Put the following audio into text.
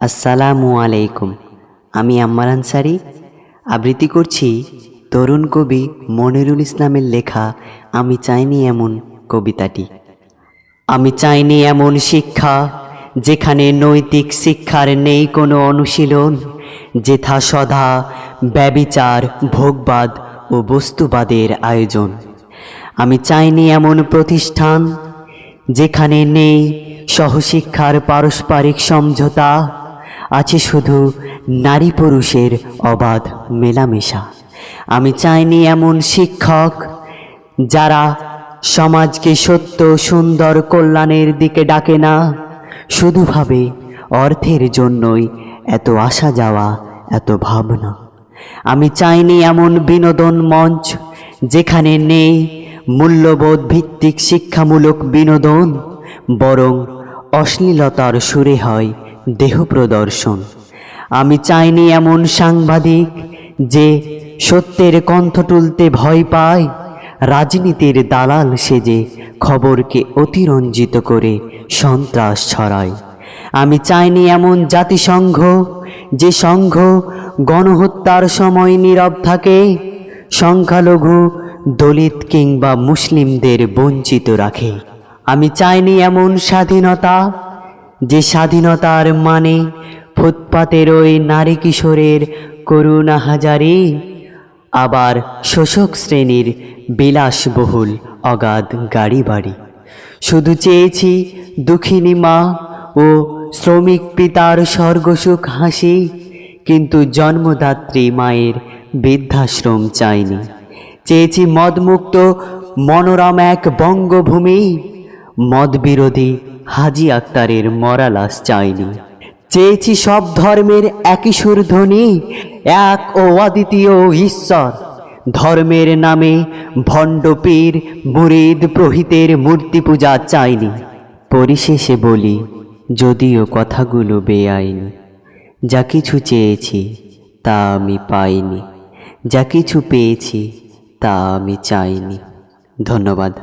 আসসালামু আলাইকুম। আমি আম্মার আনসারি আবৃত্তি করছি তরুণ কবি মনিরুল ইসলামের লেখা আমি চাইনি এমন কবিতাটি। আমি চাইনি এমন শিক্ষা যেখানে নৈতিক শিক্ষার নেই কোনো অনুশীলন, যেথা সদা ব্যভিচার, ভোগবাদ ও বস্তুবাদের আয়োজন। আমি চাইনি এমন প্রতিষ্ঠান যেখানে নেই সহশিক্ষার পারস্পরিক সমঝোতা, আছে শুধু নারী পুরুষের অবাধ মেলামেশা। আমি চাইনি এমন শিক্ষক যারা সমাজকে সত্য সুন্দর কল্যাণের দিকে ডাকে না, শুধু ভাবে অর্থের জন্যই এত আসা যাওয়া, এত ভাবনা। আমি চাইনি এমন বিনোদন মঞ্চ যেখানে নেই মূল্যবোধ ভিত্তিক শিক্ষামূলক বিনোদন, বরং অশ্লীলতার সুরে হয় দেহ প্রদর্শন। আমি চাইনি এমন সাংবাদিক যে সত্যের কণ্ঠ তুলতে ভয় পায়, রাজনীতির দালাল সেজে খবরকে অতিরঞ্জিত করে সন্ত্রাস ছড়ায়। আমি চাইনি এমন জাতিসংঘ যে সংঘ গণহত্যার সময় নীরব থাকে, সংখ্যালঘু দলিত কিংবা মুসলিমদের বঞ্চিত রাখে। আমি চাইনি এমন স্বাধীনতা যে স্বাধীনতার মানে ফুটপাতের ওই নারী কিশোরের করুণা হাজারি, আবার শোষক শ্রেণীর বিলাসবহুল অগাধ গাড়ি বাড়ি। শুধু চেয়েছি দুঃখিনী মা ও শ্রমিক পিতার স্বর্গসুখ হাসি, কিন্তু জন্মদাত্রী মায়ের বৃদ্ধাশ্রম চাইনি। চেয়েছি মদমুক্ত মনোরম এক বঙ্গভূমি, মদ বিরোধী হাজি আক্তারের মরা লাশ চাইনি। চেয়েছি সব ধর্মের একই সুরধ্বনি, এক ও অদ্বিতীয় ঈশ্বর। ধর্মের নামে ভণ্ড পীর মুরিদ প্রহিতের মূর্তি পূজা চাইনি। পরিশেষে বলি, যদিও কথাগুলো বেআইনি, যা কিছু চেয়েছি তা আমি পাইনি, যা কিছু পেয়েছি তা আমি চাইনি। ধন্যবাদ।